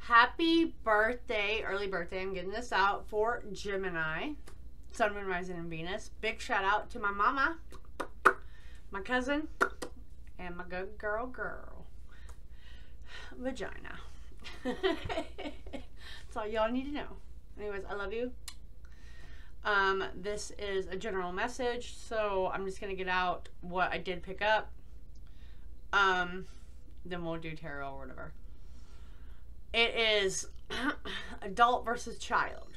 Happy birthday, early birthday. I'm getting this out for Gemini, Sun, Moon, Rising, and Venus. Big shout out to my mama, my cousin, and my good girl, Vagina. That's all y'all need to know. Anyways, I love you. This is a general message, so I'm just gonna get out what I did pick up. Then we'll do tarot or whatever. It is adult versus child,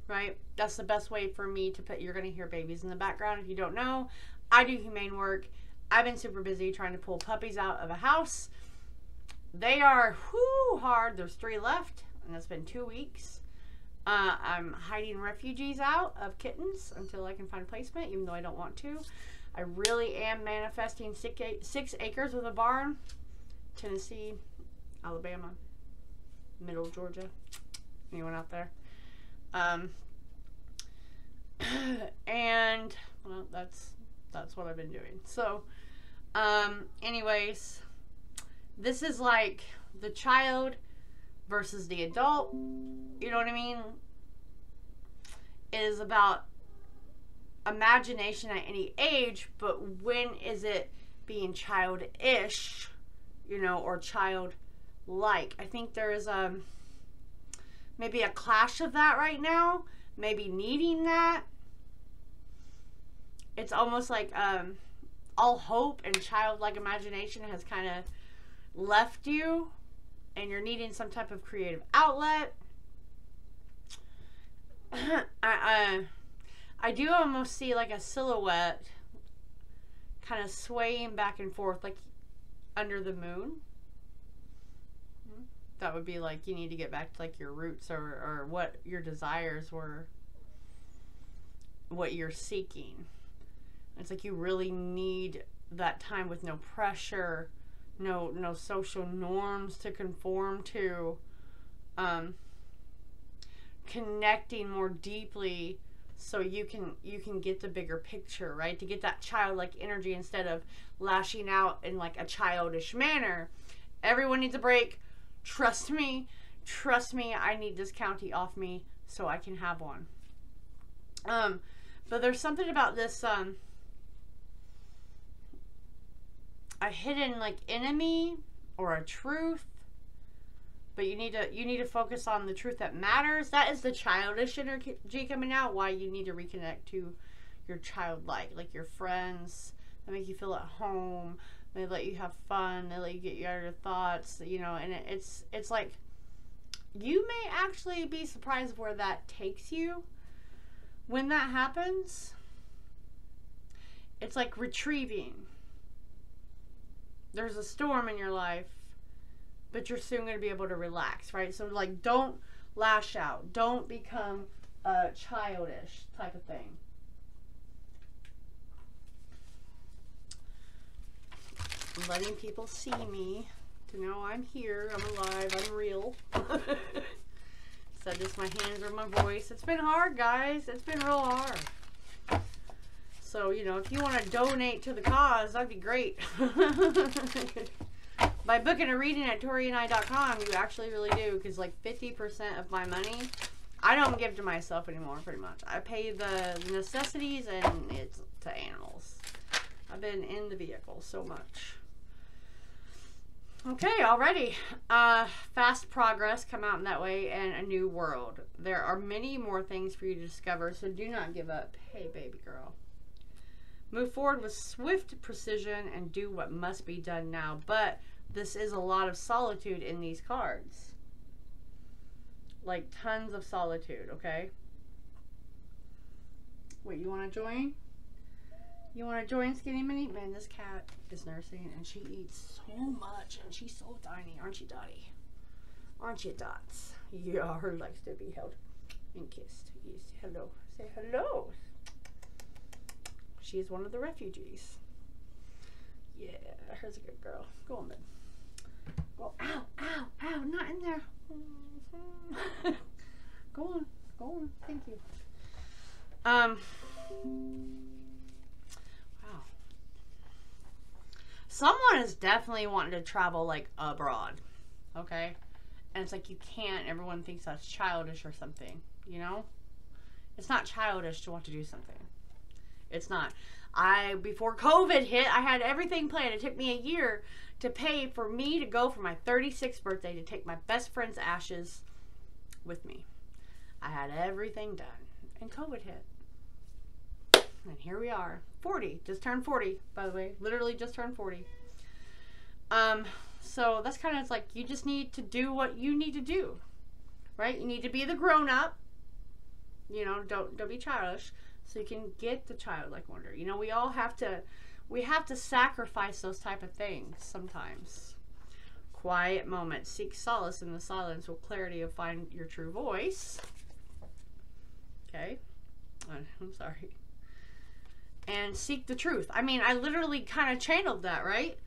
right? That's the best way for me to put. You're gonna hear babies in the background. If you don't know, I do humane work. I've been super busy trying to pull puppies out of a house. They are hard. There's 3 left, and it's been 2 weeks. I'm hiding refugees out of kittens until I can find placement, even though I don't want to. I really am manifesting 6 acres with a barn. Tennessee, Alabama, Middle Georgia. Anyone out there? And well, that's what I've been doing. So, anyways, this is like the child versus the adult. You know what I mean? It is about imagination at any age, but when is it being childish, you know, or childlike? I think there is maybe a clash of that right now, maybe needing that. It's almost like all hope and childlike imagination has kind of left you, and you're needing some type of creative outlet. I do almost see like a silhouette kind of swaying back and forth, like under the moon. That would be like you need to get back to like your roots, or what your desires were, what you're seeking. It's like you really need that time with no pressure, no social norms to conform to, connecting more deeply so you can get the bigger picture, right? To get that childlike energy instead of lashing out in like a childish manner. Everyone needs a break. Trust me, I need this county off me so I can have one. But there's something about this a hidden like enemy or a truth, but you need to focus on the truth that matters. That is the childish energy coming out. Why you need to reconnect to your childlike, like your friends that make you feel at home. They let you have fun. They let you get you out of your thoughts, you know. And it's like you may actually be surprised where that takes you when that happens. It's like retrieving. There's a storm in your life, but you're soon going to be able to relax, right? So like, don't lash out. Don't become childish type of thing. I'm letting people see me to know I'm here. I'm alive. I'm real. So just my hands or my voice. It's been hard, guys. It's been real hard. So, you know, if you want to donate to the cause, that'd be great. By booking a reading at TaurianEye.com, you actually really do, because like 50% of my money, I don't give to myself anymore, pretty much. I pay the necessities, and it's to animals. I've been in the vehicle so much. Okay, alrighty. Fast progress come out in that way, and a new world. There are many more things for you to discover, so do not give up. Hey, baby girl. Move forward with swift precision and do what must be done now. But this is a lot of solitude in these cards. Like tons of solitude, okay? Wait, you want to join? You want to join Skinny Mini? Man, this cat is nursing and she eats so much and she's so tiny. Aren't you, Dottie? Aren't you, Dots? Yeah, her likes to be held and kissed. Yes, hello. Say hello. She is one of the refugees. Yeah, her's a good girl. Go on, then. Go. Ow, ow, ow, not in there. Go on, go on. Thank you. Wow. Someone is definitely wanting to travel like abroad, okay? And it's like, you can't, everyone thinks that's childish or something, you know? It's not childish to want to do something. It's not. Before COVID hit, I had everything planned. It took me a year to pay for me to go for my 36th birthday to take my best friend's ashes with me. I had everything done. And COVID hit. And here we are. 40. Just turned 40, by the way. Literally just turned 40. So that's kind of like, you just need to do what you need to do. Right? You need to be the grown-up. You know, don't be childish. So you can get the childlike wonder. You know, we have to sacrifice those type of things sometimes. Quiet moments. Seek solace in the silence with clarity of find your true voice. Okay. I'm sorry. And seek the truth. I mean, I literally kind of channeled that, right?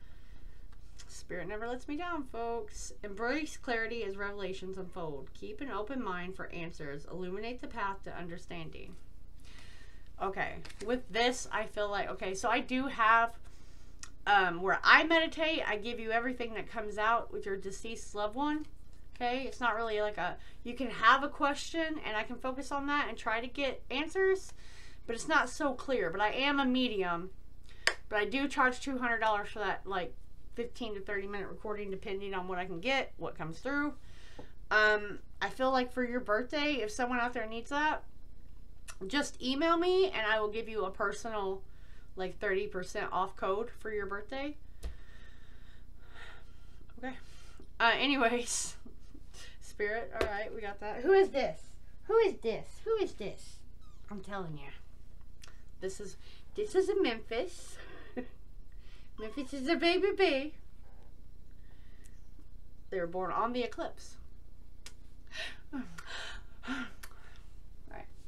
Spirit never lets me down, folks. Embrace clarity as revelations unfold. Keep an open mind for answers. Illuminate the path to understanding. Okay, with this, I feel like, okay, so I do have, where I meditate, I give you everything that comes out with your deceased loved one. Okay, it's not really like you can have a question and I can focus on that and try to get answers, but it's not so clear. But I am a medium, but I do charge $200 for that, like, 15 to 30 minute recording, depending on what I can get, what comes through. I feel like for your birthday, if someone out there needs that, just email me and I will give you a personal, like, 30% off code for your birthday. Okay. Anyways, Spirit, all right, we got that. Who is this? Who is this? Who is this? I'm telling you, this is a Memphis. Memphis is a baby bee. They were born on the eclipse. Alright,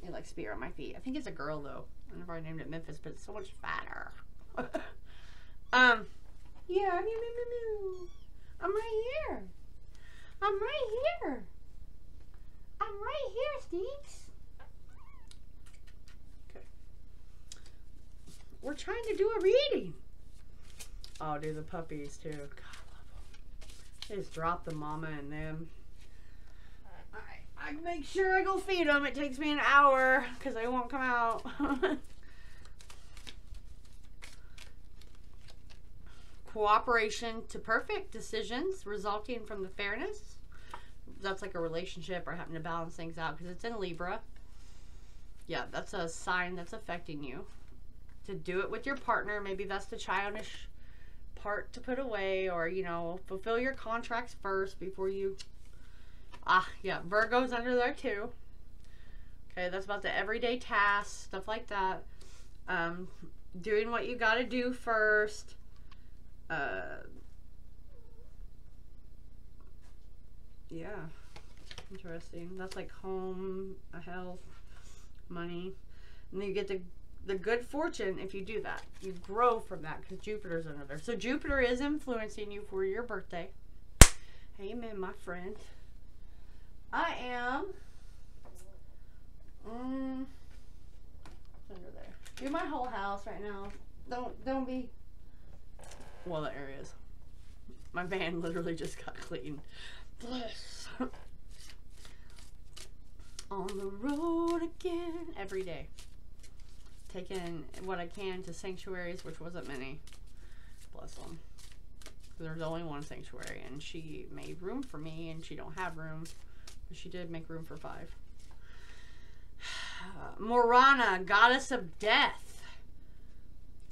it likes to be on my feet. I think it's a girl though. I never named it Memphis, but it's so much fatter. Yeah, I'm right here. I'm right here. I'm right here, Steaks. Okay. We're trying to do a reading. Oh, dude, the puppies too. God, I love them. They just drop the mama in them. Alright, I make sure I go feed them. It takes me an hour because they won't come out. Cooperation to perfect decisions resulting from the fairness. That's like a relationship or having to balance things out because it's in Libra. Yeah, that's a sign that's affecting you. To do it with your partner, maybe that's the childish part to put away, or, you know, fulfill your contracts first before you, yeah, Virgo's under there too. Okay, that's about the everyday tasks, stuff like that. Doing what you got to do first. Yeah, interesting. That's like home, health, money, and then you get the good fortune if you do that. You grow from that because Jupiter's under there. So Jupiter is influencing you for your birthday. Amen, my friend. I am under there. Do my whole house right now. Don't be. Well, the areas. My van literally just got cleaned. Bless. On the road again every day. Taking what I can to sanctuaries, which wasn't many. Bless them. There's only one sanctuary, and she made room for me, and she don't have room. But she did make room for 5. Morana, goddess of death,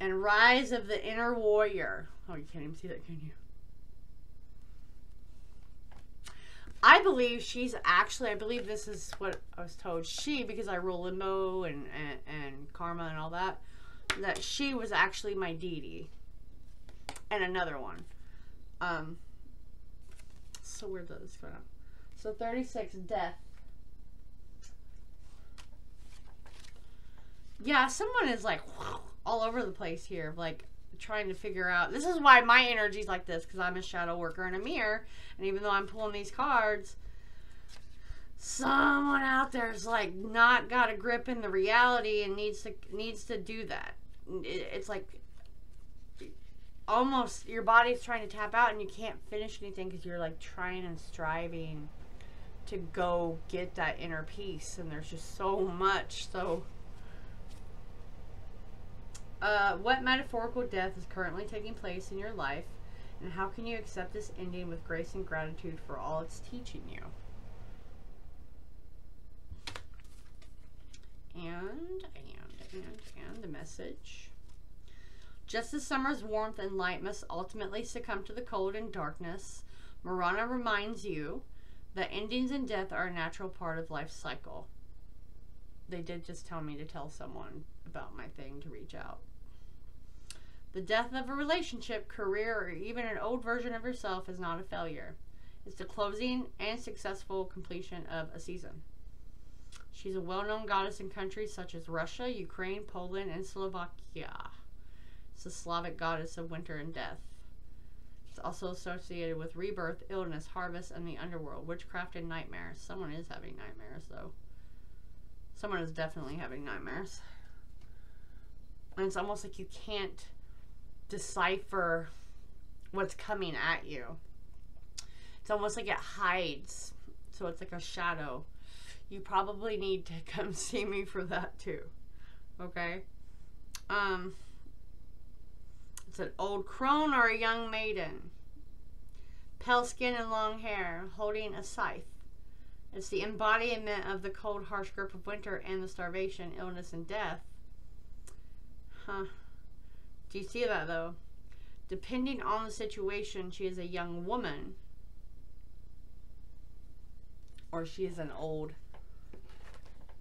and rise of the inner warrior. Oh, you can't even see that, can you? I believe she's actually, I believe this is what I was told. She, because I rule limbo and karma and all that, that she was actually my deity. And another one. So where does this go now? So 36, death. Yeah, someone is like all over the place here, like trying to figure out. This is why my energy's like this, because I'm a shadow worker in a mirror, and even though I'm pulling these cards, someone out there's like not got a grip in the reality and needs to do that. It's like almost your body's trying to tap out and you can't finish anything because you're like trying and striving to go get that inner peace, and there's just so much. So what metaphorical death is currently taking place in your life, and how can you accept this ending with grace and gratitude for all it's teaching you? And the message. Just as summer's warmth and light must ultimately succumb to the cold and darkness, Marana reminds you that endings and death are a natural part of life's cycle. They did just tell me to tell someone about my thing to reach out. The death of a relationship, career, or even an old version of yourself is not a failure. It's the closing and successful completion of a season. She's a well-known goddess in countries such as Russia, Ukraine, Poland, and Slovakia. It's the Slavic goddess of winter and death. It's also associated with rebirth, illness, harvest, and the underworld, witchcraft, and nightmares. Someone is having nightmares, though. Someone is definitely having nightmares. And it's almost like you can't decipher what's coming at you. It's almost like it hides. So it's like a shadow. You probably need to come see me for that too. Okay? It's an old crone or a young maiden. Pale skin and long hair, holding a scythe. It's the embodiment of the cold, harsh grip of winter and the starvation, illness, and death. Huh. Do you see that, though? Depending on the situation, she is a young woman. Or she is an old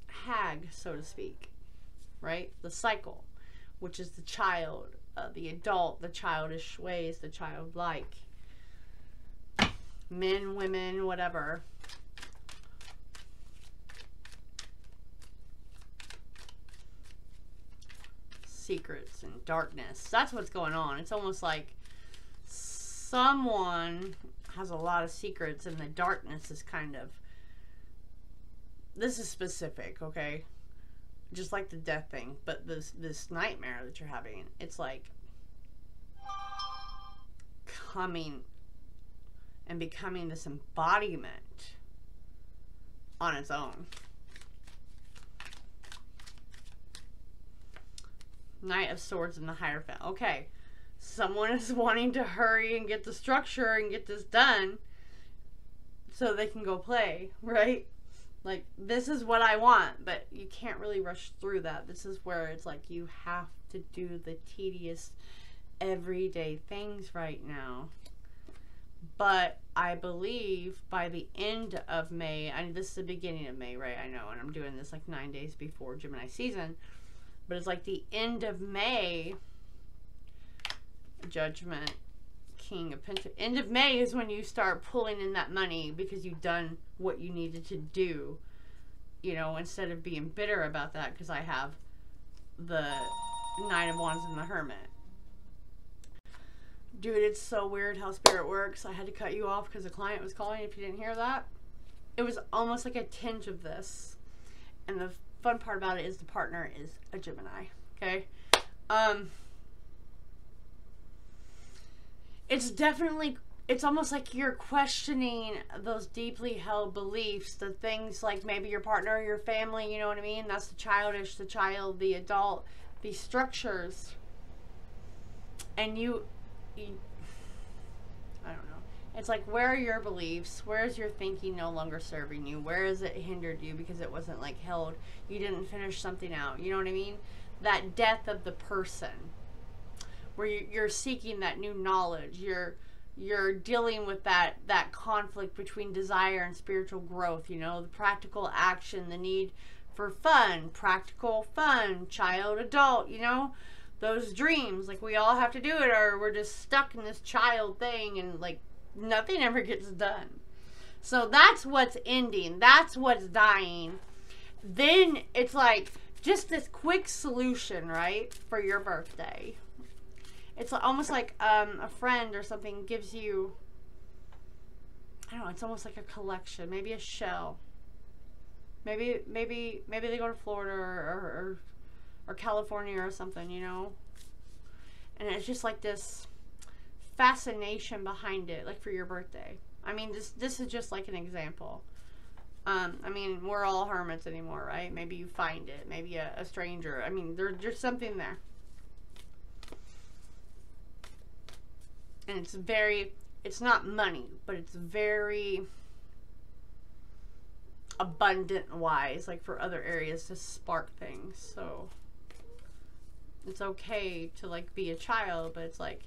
hag, so to speak. Right? The cycle, which is the child, the adult, the childish ways, the childlike. Men, women, whatever. Secrets and darkness. That's what's going on. It's almost like someone has a lot of secrets, and the darkness is kind of, this is specific, okay? Just like the death thing, but this nightmare that you're having, it's like coming and becoming this embodiment on its own. Knight of Swords in the Hierophant. Okay, someone is wanting to hurry and get the structure and get this done so they can go play, right? Like, this is what I want, but you can't really rush through that. This is where it's like you have to do the tedious everyday things right now. But I believe by the end of May, this is the beginning of May, right? I know, and I'm doing this like 9 days before Gemini season. But it's like the end of May, Judgment, King of Pentacles. End of May is when you start pulling in that money because you've done what you needed to do. You know, instead of being bitter about that, because I have the Nine of Wands and the Hermit. Dude, it's so weird how Spirit works. I had to cut you off because a client was calling, if you didn't hear that. It was almost like a tinge of this. And the fun part about it is the partner is a Gemini. Okay? It's definitely, it's almost like you're questioning those deeply held beliefs, the things like maybe your partner or your family, you know what I mean? That's the childish, the child, the adult, these structures. And you I don't know. It's like, where are your beliefs? Where is your thinking no longer serving you? Where has it hindered you because it wasn't like held? You didn't finish something out. You know what I mean? That death of the person, where you're seeking that new knowledge. You're dealing with that conflict between desire and spiritual growth. You know, the practical action, the need for fun, practical fun, child, adult. You know, those dreams. Like, we all have to do it, or we're just stuck in this child thing, and like nothing ever gets done. So that's what's ending. That's what's dying. Then it's like just this quick solution, right, for your birthday. It's almost like a friend or something gives you, I don't know, it's almost like a collection, maybe a shell. Maybe they go to Florida or California or something, you know. And it's just like this fascination behind it, like for your birthday. I mean, this is just like an example. I mean, we're all hermits anymore, right? Maybe you find it. Maybe a stranger. I mean, there's something there. And it's very, it's not money, but it's very abundant wise, like for other areas to spark things. So it's okay to like be a child, but it's like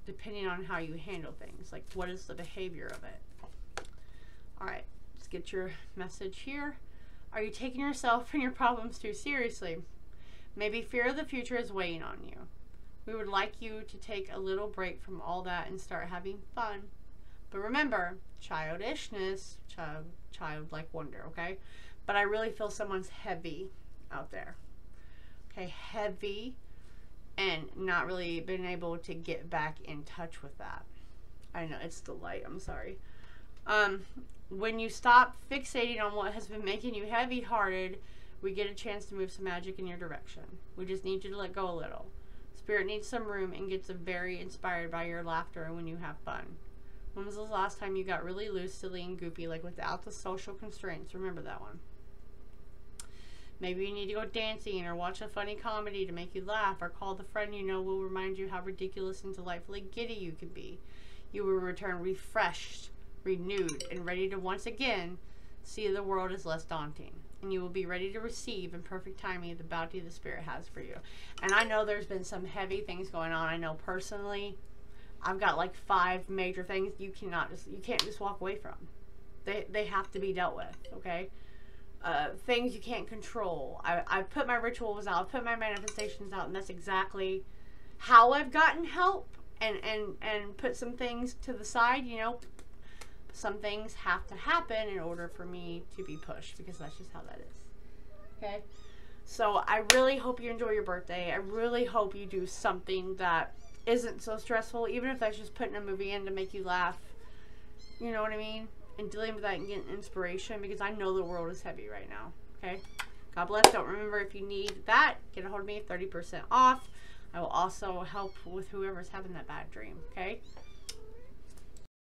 depending on how you handle things, like what is the behavior of it. All right, let's get your message here. Are you taking yourself and your problems too seriously? Maybe fear of the future is weighing on you. We would like you to take a little break from all that and start having fun. But remember, childishness, childlike wonder, okay? But I really feel someone's heavy out there. Okay, heavy and not really been able to get back in touch with that. I know, it's the light, I'm sorry. When you stop fixating on what has been making you heavy-hearted, we get a chance to move some magic in your direction. We just need you to let go a little. Spirit needs some room and gets very inspired by your laughter and when you have fun. When was the last time you got really loose, silly, and goofy, like without the social constraints? Remember that one. Maybe you need to go dancing or watch a funny comedy to make you laugh, or call the friend you know will remind you how ridiculous and delightfully giddy you can be. You will return refreshed, renewed, and ready to once again see the world as less daunting. And you will be ready to receive in perfect timing the bounty the Spirit has for you. And I know there's been some heavy things going on. I know personally, I've got like 5 major things you can't just walk away from. They have to be dealt with, okay? Things you can't control. I've put my rituals out, I've put my manifestations out, and that's exactly how I've gotten help and put some things to the side, you know. Some things have to happen in order for me to be pushed, because that's just how that is. Okay? So I really hope you enjoy your birthday. I really hope you do something that isn't so stressful, even if that's just putting a movie in to make you laugh. You know what I mean? And dealing with that and getting inspiration, because I know the world is heavy right now. Okay? God bless. Don't remember, if you need that, get a hold of me, 30% off. I will also help with whoever's having that bad dream. Okay?